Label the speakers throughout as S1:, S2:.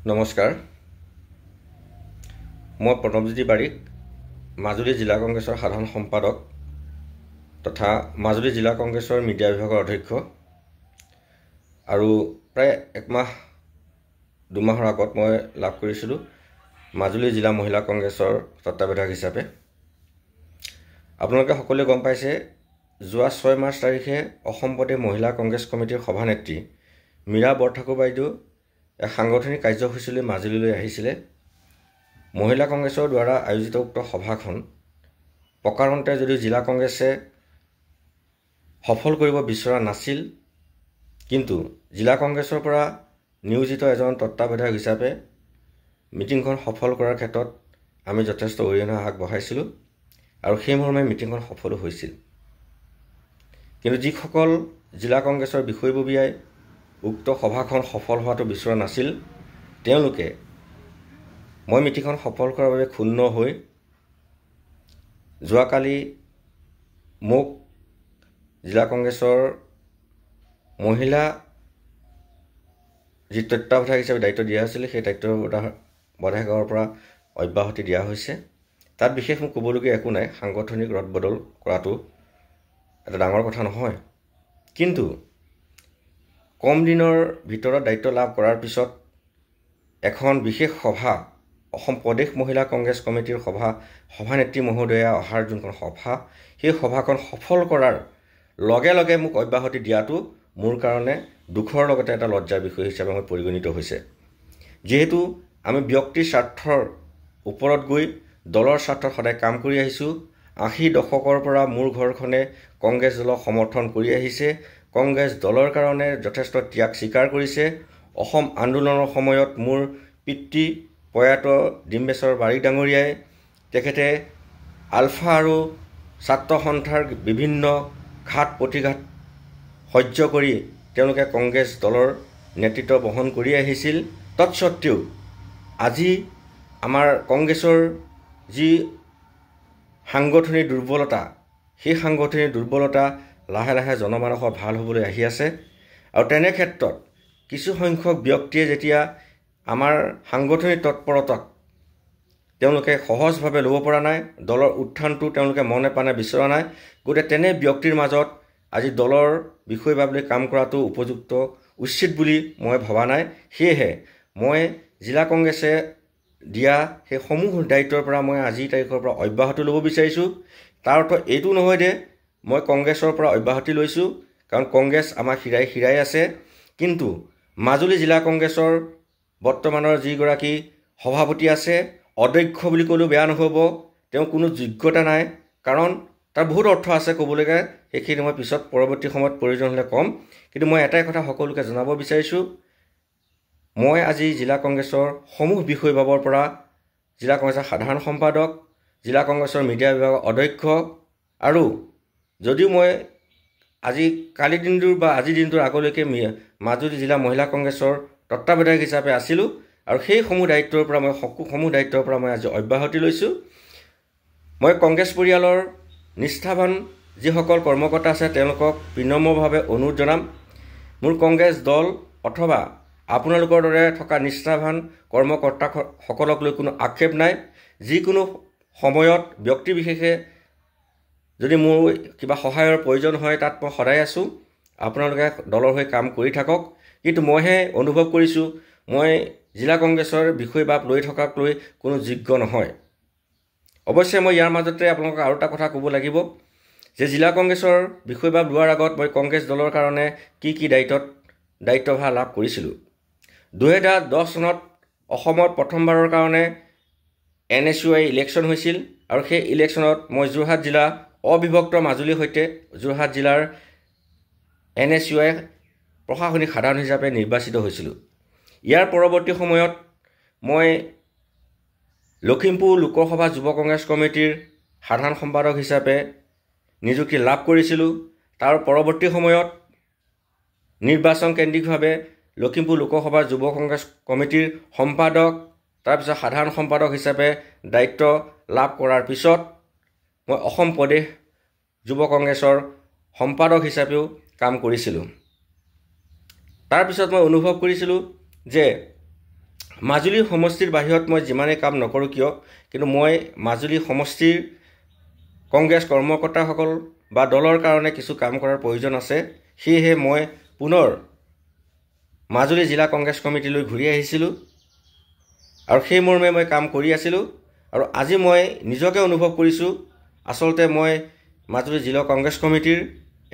S1: নমস্কাৰ, মই প্ৰণৱজ্যোতি বাৰিক, মাজুলী জিলা কংগ্ৰেছৰ সাধাৰণ সম্পাদক তথা মাজুলী জিলা কংগ্ৰেছৰ মিডিয়া বিভাগৰ অধ্যক্ষ। আৰু প্ৰায় দুমাহৰ আগত মই লাভ কৰিছিলোঁ মাজুলী জিলা মহিলা কংগ্ৰেছৰ তত্ত্বাৱধায়ক হিচাপে। আপোনালোকে সকলোৱে গম পাইছে, যোৱা 6 মাৰ্চ তাৰিখে অসম প্ৰদেশ মহিলা কংগ্ৰেছ কমিটিৰ সভানেত্ৰী মীৰা বৰঠাকুৰ বাইদেউ এক সাংগঠনিক কাৰ্যসূচীলৈ মাজুলীলৈ আহিছিলে। মহিলা কংগ্ৰেছৰ দ্বাৰা আয়োজিত উক্ত সভাখন প্ৰকাৰণতে যদিও জিলা কংগ্ৰেছে সফল কৰিব বিচৰা নাছিল, কিন্তু জিলা কংগ্ৰেছৰ পৰা নিয়োজিত এজন তত্ত্বাৱধায়ক হিচাপে মিটিংখন সফল কৰাৰ ক্ষেত্ৰত আমি যথেষ্ট অৰিহণা আগবঢ়াইছিলোঁ আৰু সেই মৰ্মে মিটিংখন সফলো হৈছিল। কিন্তু যিসকল জিলা কংগ্ৰেছৰ বিষয়ববীয়াই উক্ত সভাখন সফল হোৱাটো বিচৰা নাছিল, তেওঁলোকে মই মিটিংখন সফল কৰাৰ বাবে ক্ষুণ্ণ হৈ যোৱাকালি মোক জিলা কংগ্ৰেছৰ মহিলা যি তত্ত্বাৱধায়ক হিচাপে দায়িত্ব দিয়া হৈছিল, সেই তত্ত্বাৱধায়কৰ পৰা অব্যাহতি দিয়া হৈছে। তাত বিশেষ মোক ক'বলগীয়া একো নাই, সাংগঠনিক ৰদবদল কৰাটো এটা ডাঙৰ কথা নহয়। কিন্তু কম দিনৰ ভিতৰত দায়িত্ব লাভ কৰাৰ পিছত এখন বিশেষ সভা, অসম প্ৰদেশ মহিলা কংগ্ৰেছ কমিটিৰ সভানেত্ৰী মহোদয়া অহাৰ যোনখন সভা, সেই সভাখন সফল কৰাৰ লগে লগে মোক অব্যাহতি দিয়াটো মোৰ কাৰণে দুখৰ লগতে এটা লজ্জাৰ বিষয় হিচাপে মই পৰিগণিত হৈছে। যিহেতু আমি ব্যক্তিৰ স্বাৰ্থৰ ওপৰত গৈ দলৰ স্বাৰ্থত সদায় কাম কৰি আহিছোঁ। 80 দশকৰ পৰা মোৰ ঘৰখনে কংগ্ৰেছ দলক সমৰ্থন কৰি আহিছে। কংগ্ৰেছ দলৰ কাৰণে যথেষ্ট ত্যাগ স্বীকাৰ কৰিছে। অসম আন্দোলনৰ সময়ত মোৰ পিতৃ প্ৰয়াত ডিম্বেশ্বৰ বাৰিক ডাঙৰীয়াই তেখেতে আলফা আৰু ছাত্ৰ সন্থাৰ বিভিন্ন ঘাত প্ৰতিঘাত সহ্য কৰি তেওঁলোকে কংগ্ৰেছ দলৰ নেতৃত্ব বহন কৰি আহিছিল। তৎসত্ত্বেও আজি আমাৰ কংগ্ৰেছৰ যি সাংগঠনিক দুৰ্বলতা, সেই সাংগঠনিক দুৰ্বলতা লাহে লাহে জনমানসৰ ভাল হ'বলৈ আহি আছে। আৰু তেনে ক্ষেত্ৰত কিছু সংখ্যক ব্যক্তিয়ে যেতিয়া আমাৰ সাংগঠনিক তৎপৰতাক তেওঁলোকে সহজভাৱে ল'ব পৰা নাই, দলৰ উত্থানটো তেওঁলোকে মনে প্ৰাণে বিচৰা নাই, গতিকে তেনে ব্যক্তিৰ মাজত আজি দলৰ বিষয়বাবলৈ কাম কৰাটো উপযুক্ত উচিত বুলি মই ভবা নাই। সেয়েহে মই জিলা কংগ্ৰেছে দিয়া সেই সমূহ দায়িত্বৰ পৰা মই আজিৰ তাৰিখৰ পৰা অব্যাহতি ল'ব বিচাৰিছোঁ। তাৰ অৰ্থ এইটো নহয় যে মই কংগ্ৰেছৰ পৰা অব্যাহতি লৈছোঁ, কাৰণ কংগ্ৰেছ আমাৰ শিৰাই আছে। কিন্তু মাজুলী জিলা কংগ্ৰেছৰ বৰ্তমানৰ যিগৰাকী সভাপতি আছে, অধ্যক্ষ বুলি ক'লেও বেয়া নহ'ব, তেওঁ কোনো যোগ্যতা নাই, কাৰণ তাৰ বহুত অৰ্থ আছে ক'বলগীয়া। সেইখিনি মই পিছত পৰৱৰ্তী সময়ত প্ৰয়োজন হ'লে ক'ম। কিন্তু মই এটাই কথা সকলোকে জনাব বিচাৰিছোঁ, মই আজি জিলা কংগ্ৰেছৰ সমূহ বিষয়বাবৰ পৰা জিলা কংগ্ৰেছৰ সাধাৰণ সম্পাদক, জিলা কংগ্ৰেছৰ মিডিয়া বিভাগৰ অধ্যক্ষ, আৰু যদিও মই কালিৰ দিনটোৰ বা আজিৰ দিনটোৰ আগলৈকে মাজুলী জিলা মহিলা কংগ্ৰেছৰ তত্ত্বাৱধায়ক হিচাপে আছিলোঁ, আৰু সেই সমূহ দায়িত্বৰ পৰা মই আজি অব্যাহতি লৈছোঁ। মই কংগ্ৰেছ পৰিয়ালৰ নিষ্ঠাৱান যিসকল কৰ্মকৰ্তা আছে তেওঁলোকক বিনম্ৰভাৱে অনুৰোধ জনাম, মোৰ কংগ্ৰেছ দল অথবা আপোনালোকৰ দৰে থকা নিষ্ঠাৱান কৰ্মকৰ্তাসকলক লৈ কোনো আক্ষেপ নাই। যিকোনো সময়ত ব্যক্তি বিশেষে যদি মোৰ কিবা সহায়ৰ প্ৰয়োজন হয়, তাত মই সদায় আছোঁ। আপোনালোকে দলৰ হৈ কাম কৰি থাকক। কিন্তু মইহে অনুভৱ কৰিছোঁ মই জিলা কংগ্ৰেছৰ বিষয়বাব লৈ থকাক লৈ কোনো যোগ্য নহয়। অৱশ্যে মই ইয়াৰ মাজতে আপোনালোকক আৰু এটা কথা ক'ব লাগিব যে জিলা কংগ্ৰেছৰ বিষয়বাব লোৱাৰ আগত মই কংগ্ৰেছ দলৰ কাৰণে কি দায়িত্বভাৰ লাভ কৰিছিলোঁ। 2010 চনত অসমত প্ৰথমবাৰৰ কাৰণে NSUI ইলেকশ্যন হৈছিল, আৰু সেই ইলেকশ্যনত মই যোৰহাট জিলা অবিভক্ত মাজুলীৰ সৈতে যোৰহাট জিলাৰ NSUI প্ৰশাসনিক সাধাৰণ হিচাপে নিৰ্বাচিত হৈছিলোঁ। ইয়াৰ পৰৱৰ্তী সময়ত মই লখিমপুৰ লোকসভা যুৱ কংগ্ৰেছ কমিটিৰ সাধাৰণ সম্পাদক হিচাপে নিযুক্তি লাভ কৰিছিলোঁ। তাৰ পৰৱৰ্তী সময়ত নিৰ্বাচনকেন্দ্ৰিকভাৱে লখিমপুৰ লোকসভাৰ যুৱ কংগ্ৰেছ কমিটিৰ সম্পাদক, তাৰপিছত সাধাৰণ সম্পাদক হিচাপে দায়িত্ব লাভ কৰাৰ পিছত মই অসম প্ৰদেশ যুৱ কংগ্ৰেছৰ সম্পাদক হিচাপেও কাম কৰিছিলোঁ। তাৰপিছত মই অনুভৱ কৰিছিলোঁ যে মাজুলী সমষ্টিৰ বাহিৰত মই যিমানেই কাম নকৰোঁ কিয়, কিন্তু মই মাজুলী সমষ্টিৰ কংগ্ৰেছ কৰ্মকৰ্তাসকল বা দলৰ কাৰণে কিছু কাম কৰাৰ প্ৰয়োজন আছে। সেয়েহে মই পুনৰ মাজুলী জিলা কংগ্ৰেছ কমিটিলৈ ঘূৰি আহিছিলোঁ আৰু সেই মৰ্মে মই কাম কৰি আছিলোঁ। আৰু আজি মই নিজকে অনুভৱ কৰিছোঁ আচলতে মই মাজুলী জিলা কংগ্ৰেছ কমিটিৰ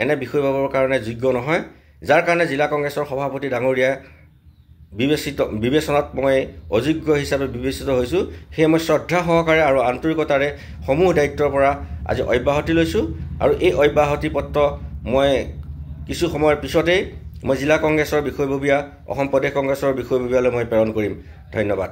S1: এনে বিষয় পাবৰ কাৰণে যোগ্য নহয়, যাৰ কাৰণে জিলা কংগ্ৰেছৰ সভাপতি ডাঙৰীয়া বিবেচনাত মই অযোগ্য হিচাপে বিবেচিত হৈছোঁ। সেয়ে মই শ্ৰদ্ধা সহকাৰে আৰু আন্তৰিকতাৰে সমূহ দায়িত্বৰ পৰা আজি অব্যাহতি লৈছোঁ আৰু এই অব্যাহতি পত্ৰ মই কিছু সময়ৰ পিছতেই মই জিলা কংগ্ৰেছৰ বিষয়ববীয়া অসম প্ৰদেশ কংগ্ৰেছৰ বিষয়ববীয়ালৈ মই প্ৰেৰণ কৰিম। ধন্যবাদ।